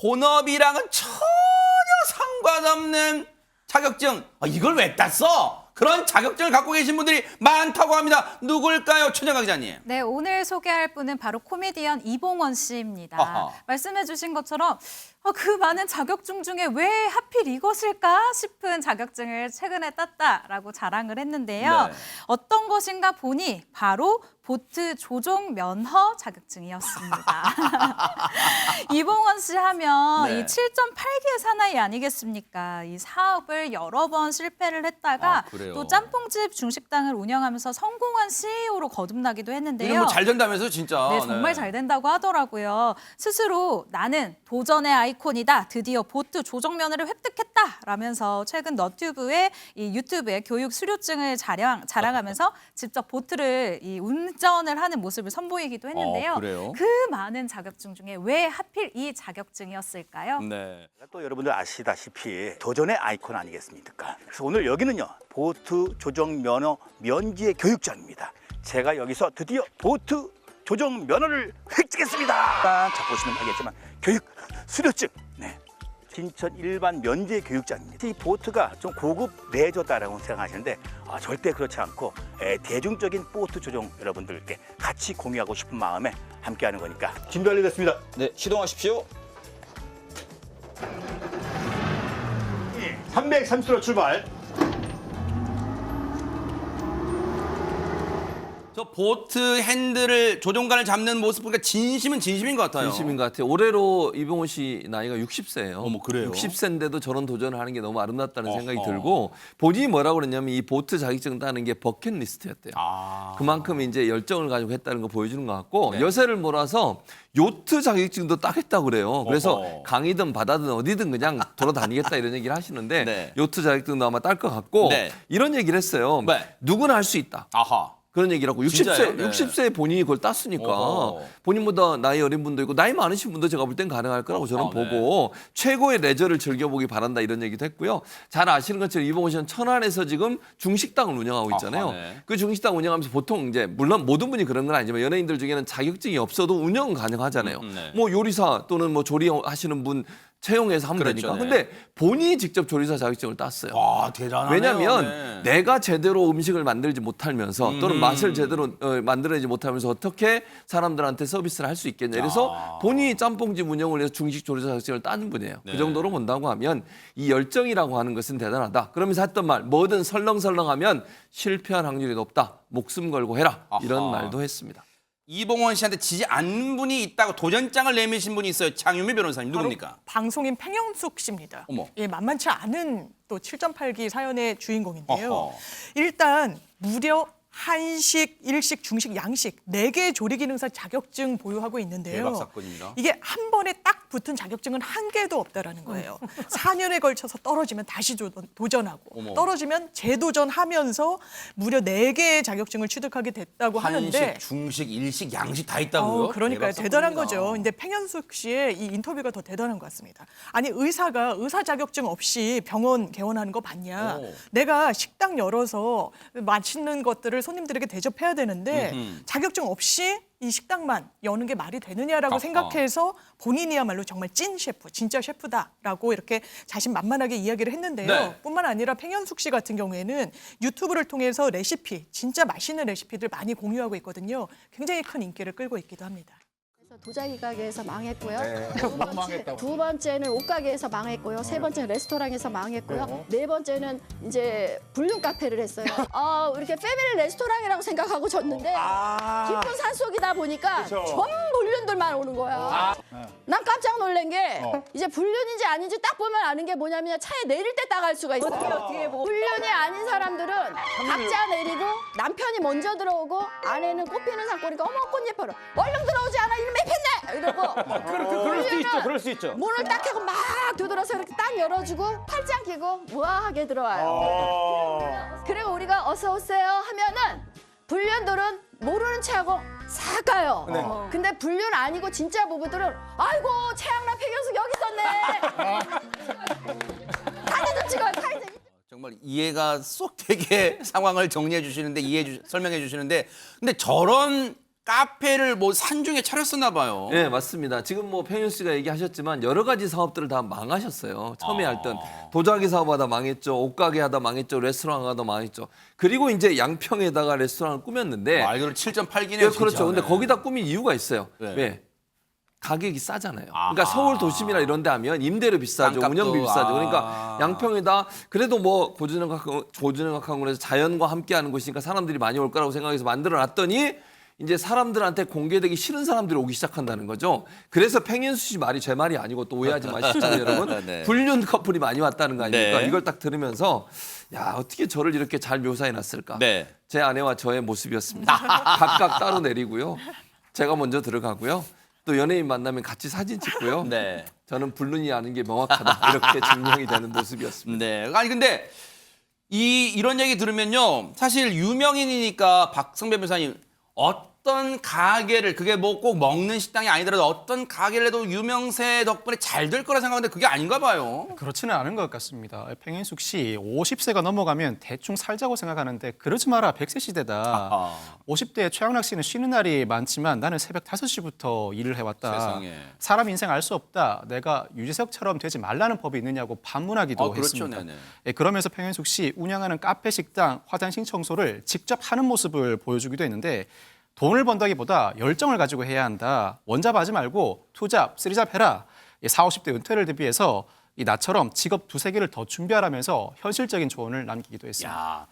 본업이랑은 전혀 상관없는 자격증. 이걸 왜 땄어? 그런 자격증을 갖고 계신 분들이 많다고 합니다. 누굴까요? 최정아 기자님. 네, 오늘 소개할 분은 바로 코미디언 이봉원 씨입니다. 아하. 말씀해 주신 것처럼 그 많은 자격증 중에 왜 하필 이것일까 싶은 자격증을 최근에 땄다라고 자랑을 했는데요. 네. 어떤 것인가 보니 바로 보트 조종 면허 자격증이었습니다. 이봉원 씨 하면 네. 이 7.8기의 사나이 아니겠습니까? 이 사업을 여러 번 실패를 했다가 그래요? 또 짬뽕집 중식당을 운영하면서 성공한 CEO로 거듭나기도 했는데요. 이런 잘 된다면서요, 진짜. 네, 정말 잘 된다고 하더라고요. 스스로 나는 도전의 아이콘이다. 드디어 보트 조종 면허를 획득했다라면서 최근 너튜브에 이 유튜브에 교육 수료증을 자랑하면서 직접 보트를 이 운전을 하는 모습을 선보이기도 했는데요. 그래요? 그 많은 자격증 중에 왜 하필 이 자격증이었을까요? 네. 또 여러분들 아시다시피 도전의 아이콘 아니겠습니까? 그래서 오늘 여기는요, 보트 조종 면허 면지의 교육장입니다. 제가 여기서 드디어 보트 조종 면허를 획득했습니다. 자, 보시면 알겠지만 교육 수료증. 네. 진천 일반 면제 교육장입니다. 이 보트가 좀 고급 레저다라고 생각하시는데 절대 그렇지 않고 대중적인 보트 조종 여러분들께 같이 공유하고 싶은 마음에 함께하는 거니까 준비 완료됐습니다. 네, 시동하십시오. 330로 출발. 저 보트 핸들을 조종관을 잡는 모습 보니까 진심은 진심인 것 같아요. 진심인 것 같아요. 올해로 이병헌 씨 나이가 60세예요. 어머, 그래요? 60세인데도 저런 도전을 하는 게 너무 아름답다는 생각이 들고 본인이 뭐라고 그랬냐면 이 보트 자격증 따는 게 버킷리스트였대요. 그만큼 이제 열정을 가지고 했다는 거 보여주는 것 같고 네. 여세를 몰아서 요트 자격증도 따겠다고 그래요. 그래서 어허. 강이든 바다든 어디든 그냥 돌아다니겠다 이런 얘기를 하시는데 네. 요트 자격증도 아마 딸 것 같고 네. 이런 얘기를 했어요. 네. 누구나 할 수 있다. 아하. 그런 얘기를 하고 진짜요? 60세, 네. 60세에 본인이 그걸 땄으니까 어허. 본인보다 나이 어린 분도 있고 나이 많으신 분도 제가 볼 땐 가능할 거라고 저는 네. 보고 최고의 레저를 즐겨보기 바란다 이런 얘기도 했고요. 잘 아시는 것처럼 이봉원 씨는 천안에서 지금 중식당을 운영하고 있잖아요. 아하, 네. 그 중식당 운영하면서 보통 이제 물론 모든 분이 그런 건 아니지만 연예인들 중에는 자격증이 없어도 운영 가능하잖아요. 네. 뭐 요리사 또는 뭐 조리하시는 분 채용해서 하면 그렇죠, 되니까. 네. 근데 본인이 직접 조리사 자격증을 땄어요. 와, 대단하네요. 왜냐하면 네. 내가 제대로 음식을 만들지 못하면서 또는 맛을 제대로 만들어내지 못하면서 어떻게 사람들한테 서비스를 할 수 있겠냐. 그래서 본인이 짬뽕집 운영을 해서 중식 조리사 자격증을 따는 분이에요. 네. 그 정도로 본다고 하면 이 열정이라고 하는 것은 대단하다. 그러면서 했던 말 뭐든 설렁설렁하면 실패할 확률이 높다. 목숨 걸고 해라. 이런 아하. 말도 했습니다. 이봉원 씨한테 지지 않는 분이 있다고 도전장을 내미신 분이 있어요. 장유미 변호사님 누굽니까? 방송인 팽현숙 씨입니다. 어머. 예, 만만치 않은 또 7.8기 사연의 주인공인데요. 어허. 일단 무려 한식, 일식, 중식, 양식 4개 조리기능사 자격증 보유하고 있는데요. 대박 사건입니다. 이게 한 번에 딱 붙은 자격증은 한 개도 없다라는 거예요. 4년에 걸쳐서 떨어지면 다시 도전하고 어머. 떨어지면 재도전하면서 무려 4개의 자격증을 취득하게 됐다고 하는데 한식, 중식, 일식, 양식 다 있다고요? 그러니까요. 대박 대단한 사건입니다. 거죠. 근데 팽현숙 씨의 이 인터뷰가 더 대단한 것 같습니다. 아니 의사가 의사 자격증 없이 병원 개원하는 거 봤냐? 오. 내가 식당 열어서 맛있는 것들을 손님들에게 대접해야 되는데 자격증 없이 이 식당만 여는 게 말이 되느냐라고 아하. 생각해서 본인이야말로 정말 찐 셰프, 진짜 셰프다라고 이렇게 자신만만하게 이야기를 했는데요. 네. 뿐만 아니라 팽현숙 씨 같은 경우에는 유튜브를 통해서 레시피, 진짜 맛있는 레시피들 많이 공유하고 있거든요. 굉장히 큰 인기를 끌고 있기도 합니다. 도자기 가게에서 망했고요. 네. 두 번째는 옷가게에서 망했고요. 세 번째는 레스토랑에서 망했고요. 네 번째는 이제 불륜 카페를 했어요. 이렇게 패밀리 레스토랑이라고 생각하고 줬는데 깊은 산속이다 보니까 전부 불륜들만 오는 거야. 난 깜짝 놀란 게 이제 불륜인지 아닌지 딱 보면 아는 게 뭐냐면 차에 내릴 때 딱 알 수가 있어요. 불륜이 아닌 사람들은 각자 내리고 남편이 먼저 들어오고 아내는 꽃피는 산골이니까 어머 꽃 예뻐라. 얼른 들어오지 않아 이놈 맵했네 이러고 그럴 수 있죠. 그럴 수 있죠. 문을 딱 켜고 막 되돌아서 이렇게 딱 열어주고 팔짱 끼고 우아하게 들어와요. 그리고 우리가 어서 오세요 하면은 불륜들은 모르는 체하고 싹 가요. 근데 불륜 아니고 진짜 부부들은 아이고 최양락 팽현숙 여기 있었네. 사진 좀 찍어요. 사진. 정말 이해가 쏙 되게 상황을 정리해 주시는데 설명해 주시는데 근데 저런 카페를 뭐 산중에 차렸었나 봐요. 네, 맞습니다. 지금 뭐 평윤 씨가 얘기하셨지만 여러 가지 사업들을 다 망하셨어요. 처음에 했던 도자기 사업하다 망했죠. 옷가게 하다 망했죠. 레스토랑 하다 망했죠. 그리고 이제 양평에다가 레스토랑을 꾸몄는데 말 그대로 7.8기네요. 네, 그렇죠. 근데 거기다 꾸민 이유가 있어요. 네. 왜? 가격이 싸잖아요. 아하. 그러니까 서울 도심이나 이런 데 하면 임대료 비싸죠. 땅값도, 운영비 비싸죠. 아. 그러니까 양평에다 그래도 뭐 고즈넉학원에서 자연과 함께하는 곳이니까 사람들이 많이 올 거라고 생각해서 만들어놨더니 이제 사람들한테 공개되기 싫은 사람들이 오기 시작한다는 거죠. 그래서 팽현수 씨 말이 제 말이 아니고 또 오해하지 마시죠, 여러분. 네. 불륜 커플이 많이 왔다는 거 아닙니까? 네. 이걸 딱 들으면서 야 어떻게 저를 이렇게 잘 묘사해 놨을까. 네. 제 아내와 저의 모습이었습니다. 각각 따로 내리고요. 제가 먼저 들어가고요. 또 연예인 만나면 같이 사진 찍고요. 네. 저는 불륜이 아닌 게 명확하다. 이렇게 증명이 되는 모습이었습니다. 네. 아니 근데 이런 얘기 들으면요. 사실 유명인이니까 박성배 변호사님 어떤 가게를 그게 뭐 꼭 먹는 식당이 아니더라도 어떤 가게를 해도 유명세 덕분에 잘 될 거라 생각하는데 그게 아닌가 봐요. 그렇지는 않은 것 같습니다. 팽현숙 씨 50세가 넘어가면 대충 살자고 생각하는데 그러지 마라. 100세 시대다. 아하. 50대 최양락 씨는 쉬는 날이 많지만 나는 새벽 5시부터 일을 해왔다. 세상에. 사람 인생 알 수 없다. 내가 유재석처럼 되지 말라는 법이 있느냐고 반문하기도 그렇죠. 했습니다. 네네. 예, 그러면서 팽현숙 씨 운영하는 카페, 식당, 화장실 청소를 직접 하는 모습을 보여주기도 했는데 돈을 번다기보다 열정을 가지고 해야 한다. 원잡하지 말고 투잡, 쓰리잡 해라. 40, 50대 은퇴를 대비해서 나처럼 직업 2-3개를 더 준비하라면서 현실적인 조언을 남기기도 했습니다. 야,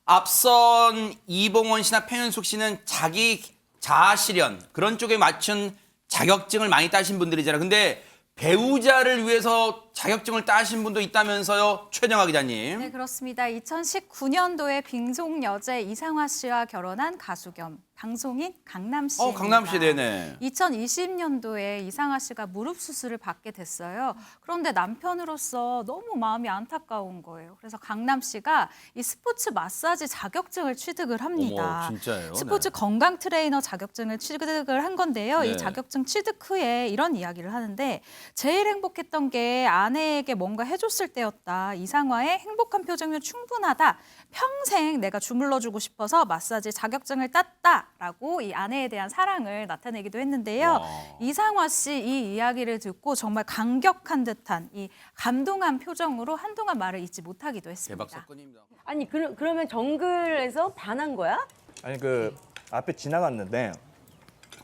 앞선 이봉원 씨나 팽현숙 씨는 자기 자아 실현 그런 쪽에 맞춘 자격증을 많이 따신 분들이잖아요. 근데 배우자를 위해서 자격증을 따신 분도 있다면서요, 최정아 기자님. 네, 그렇습니다. 2019년도에 빙송 여제 이상화 씨와 결혼한 가수 겸 방송인 강남 씨. 강남 씨, 네네. 2020년도에 이상화 씨가 무릎 수술을 받게 됐어요. 그런데 남편으로서 너무 마음이 안타까운 거예요. 그래서 강남 씨가 이 스포츠 마사지 자격증을 취득을 합니다. 어머, 진짜예요? 스포츠 네. 건강 트레이너 자격증을 취득을 한 건데요. 네. 이 자격증 취득 후에 이런 이야기를 하는데 제일 행복했던 게 아내에게 뭔가 해줬을 때였다. 이상화의 행복한 표정이 충분하다. 평생 내가 주물러주고 싶어서 마사지 자격증을 땄다라고 이 아내에 대한 사랑을 나타내기도 했는데요. 와. 이상화 씨 이 이야기를 듣고 정말 감격한 듯한 이 감동한 표정으로 한동안 말을 잊지 못하기도 했습니다. 대박 사건입니다. 아니 그러면 정글에서 반한 거야? 아니 그 앞에 지나갔는데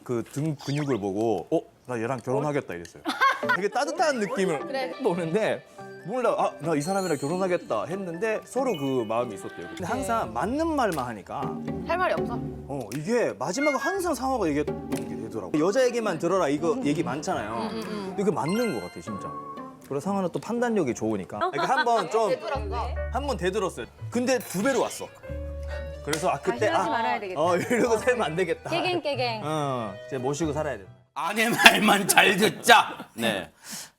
그 등 근육을 보고 나 얘랑 결혼하겠다 이랬어요. 되게 따뜻한 느낌을 보는데 몰라 나 이 사람이랑 결혼하겠다 했는데 서로 그 마음이 있었대요. 근데 항상 맞는 말만 하니까 할 말이 없어. 이게 마지막에 항상 상황가 얘기 되더라고. 여자 얘기만 들어라 이거 얘기 많잖아요. 근데 그게 맞는 것 같아 진짜. 그리고 상황은 또 판단력이 좋으니까. 그러니까 한번 되들었어요. 근데 2배로 왔어. 그래서 그때 다시 하지 말아야 되겠다. 이러고 살면 안 되겠다. 깨갱깨갱. 이제 모시고 살아야 돼. 아내 말만 잘 듣자. 네.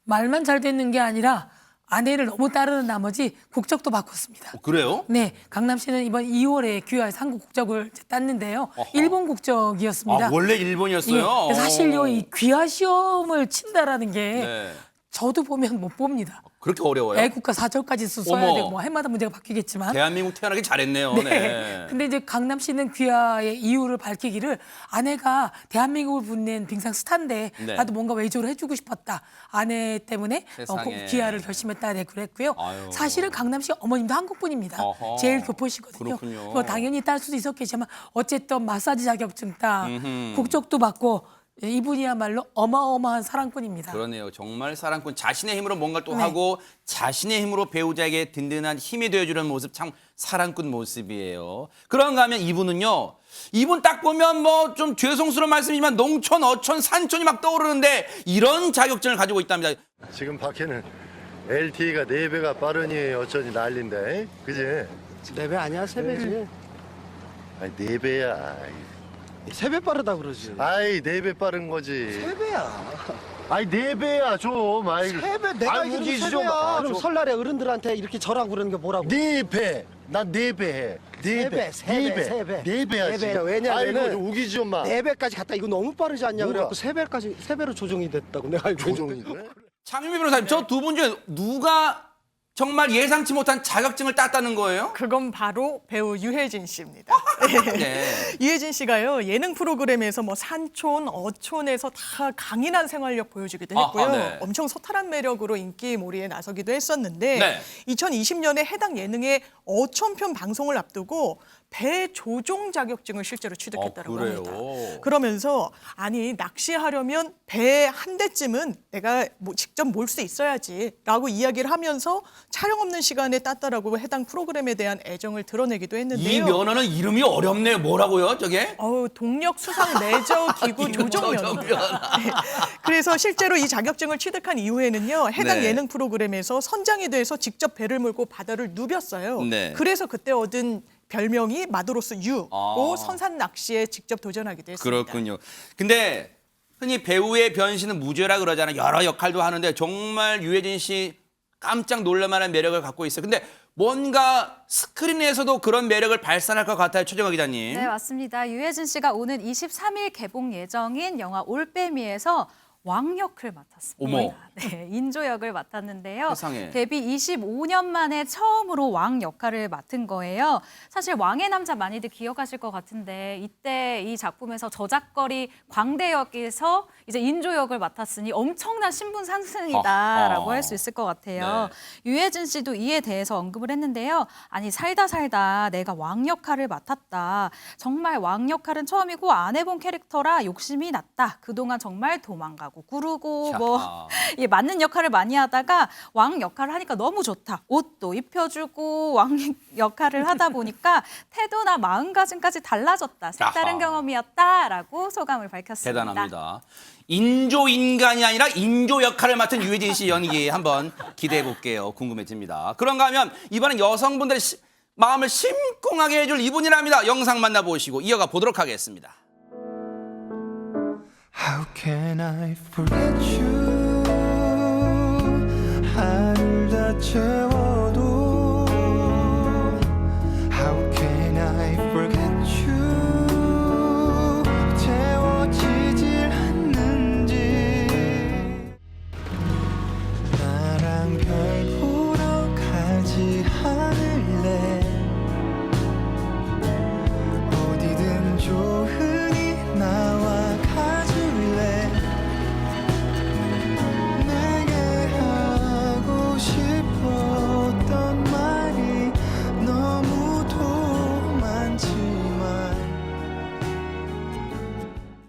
말만 잘 듣는 게 아니라 아내를 너무 따르는 나머지 국적도 바꿨습니다. 그래요? 네, 강남 씨는 이번 2월에 귀화해서 한국 국적을 이제 땄는데요. 일본 국적이었습니다. 원래 일본이었어요? 예, 그래서 사실요, 이 귀화 시험을 친다라는 게 네. 저도 보면 못 봅니다. 그렇게 어려워요? 애국가 사절까지 써야 어머. 되고 뭐 해마다 문제가 바뀌겠지만. 대한민국 태어나기 잘했네요. 네. 네. 근데 이제 강남 씨는 귀화의 이유를 밝히기를 아내가 대한민국을 빛낸 빙상 스타인데 네. 나도 뭔가 외조를 해주고 싶었다. 아내 때문에 세상에. 귀화를 결심했다. 네, 그랬고요. 아유. 사실은 강남 씨 어머님도 한국 분입니다. 어허. 제일 교포시거든요. 그렇군요. 그거 당연히 딸 수도 있었겠지만 어쨌든 마사지 자격증 따 음흠. 국적도 받고 이분이야말로 어마어마한 사랑꾼입니다. 그러네요. 정말 사랑꾼 자신의 힘으로 뭔가 또 네. 하고 자신의 힘으로 배우자에게 든든한 힘이 되어주는 모습 참 사랑꾼 모습이에요. 그런가 하면 이분은요. 이분 딱 보면 뭐 좀 죄송스러운 말씀이지만 농촌, 어촌, 산촌이 막 떠오르는데 이런 자격증을 가지고 있답니다. 지금 밖에는 LTE가 4배가 빠르니 어쩌니 난린데, 그지? 4배 아니야, 3배지. 아니 4배야. 3배 빠르다 그러지. 아이 4배 빠른 거지. 3배야. 아이 4배야 좀. 아이 3배 내가 아이, 이기는 우기지 3배야. 좀 마. 그럼 좀. 설날에 어른들한테 이렇게 절하고 그러는 게 뭐라고? 4배. 난 4배 해. 4배. 3배. 4배야 지금. 왜냐면은 아이고 좀 우기지 좀 마. 4배까지 갔다 이거 너무 빠르지 않냐 뭐가? 그래갖고 3배로 조정이 됐다고 내가 알고 있는데. 조정이 그래? 장윤미 변호사님, 저 두 분 중에 누가 정말 예상치 못한 자격증을 땄다는 거예요? 그건 바로 배우 유해진 씨입니다. 네. 유해진 씨가요 예능 프로그램에서 뭐 산촌, 어촌에서 다 강인한 생활력 보여주기도 했고요. 네. 엄청 소탈한 매력으로 인기몰이에 나서기도 했었는데 네. 2020년에 해당 예능의 어촌편 방송을 앞두고 배 조종 자격증을 실제로 취득했다고 합니다. 그러면서 아니 낚시하려면 배 한 대쯤은 내가 뭐 직접 몰 수 있어야지라고 이야기를 하면서 촬영 없는 시간에 땄다라고 해당 프로그램에 대한 애정을 드러내기도 했는데요. 이 면허는 이름이 어렵네요. 뭐라고요, 저게? 동력 수상 레저 기구 조종 면허. 네. 그래서 실제로 이 자격증을 취득한 이후에는요 해당 네. 예능 프로그램에서 선장이 돼서 직접 배를 몰고 바다를 누볐어요. 네. 그래서 그때 얻은 별명이 마도로스 유고 선산 낚시에 직접 도전하기도 했습니다. 그렇군요. 근데 흔히 배우의 변신은 무죄라 그러잖아요. 여러 역할도 하는데 정말 유해진 씨 깜짝 놀랄만한 매력을 갖고 있어요. 근데 뭔가 스크린에서도 그런 매력을 발산할 것 같아요. 최정화 기자님. 네, 맞습니다. 유해진 씨가 오는 23일 개봉 예정인 영화 올빼미에서 왕 역을 맡았습니다. 어머. 네, 인조 역을 맡았는데요. 세상에. 데뷔 25년 만에 처음으로 왕 역할을 맡은 거예요. 사실 왕의 남자 많이들 기억하실 것 같은데 이때 이 작품에서 저작거리 광대 역에서 이제 인조 역을 맡았으니 엄청난 신분 상승이다라고 할 수 있을 것 같아요. 유해진 씨도 이에 대해서 언급을 했는데요. 아니 살다 내가 왕 역할을 맡았다. 정말 왕 역할은 처음이고 안 해본 캐릭터라 욕심이 났다. 그동안 정말 도망가고 구르고 뭐 예, 맞는 역할을 많이 하다가 왕 역할을 하니까 너무 좋다. 옷도 입혀주고 왕 역할을 하다 보니까 태도나 마음가짐까지 달라졌다. 색다른 아하. 경험이었다라고 소감을 밝혔습니다. 대단합니다. 인조 인간이 아니라 인조 역할을 맡은 유해진 씨 연기 한번 기대해 볼게요. 궁금해집니다. 그런가 하면 이번엔 여성분들의 마음을 심쿵하게 해줄 이분이랍니다. 영상 만나보시고 이어가 보도록 하겠습니다. How can I forget you? 하늘 다 채워도 How can I forget you? 채워지질 않는지 나랑 별 보러 가지 않을래 어디든 좋으니 나와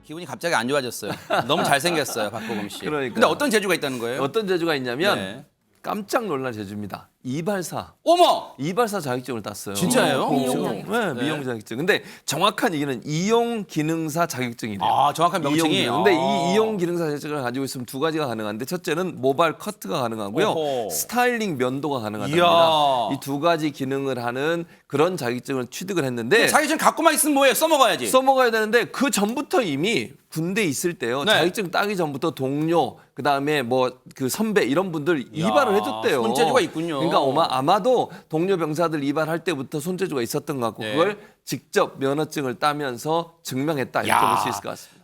기분이 갑자기 안 좋아졌어요. 너무 잘생겼어요, 박보검 씨. 그러니까요. 근데 어떤 재주가 있다는 거예요? 어떤 재주가 있냐면 네. 깜짝 놀랄 재주입니다. 이발사. 어머! 이발사 자격증을 땄어요. 진짜예요? 미용 오. 네, 미용 자격증. 근데 정확한 얘기는 이용 기능사 자격증이래요. 아, 정확한 명칭이? 근데 아. 이 이용 기능사 자격증을 가지고 있으면 두 가지가 가능한데 첫째는 모발 커트가 가능하고요. 오호. 스타일링 면도가 가능하답니다. 이야. 이 두 가지 기능을 하는 그런 자격증을 취득을 했는데 자격증 갖고만 있으면 뭐예요? 써먹어야지. 써먹어야 되는데 그 전부터 이미 군대에 있을 때요. 네. 자격증 따기 전부터 동료, 그다음에 뭐 그 선배 이런 분들 이발을 해줬대요. 손재주가 있군요. 그러니까 아마도 동료 병사들 이발할 때부터 손재주가 있었던 것 같고 네. 그걸 직접 면허증을 따면서 증명했다 이렇게 볼 수 있을 것 같습니다.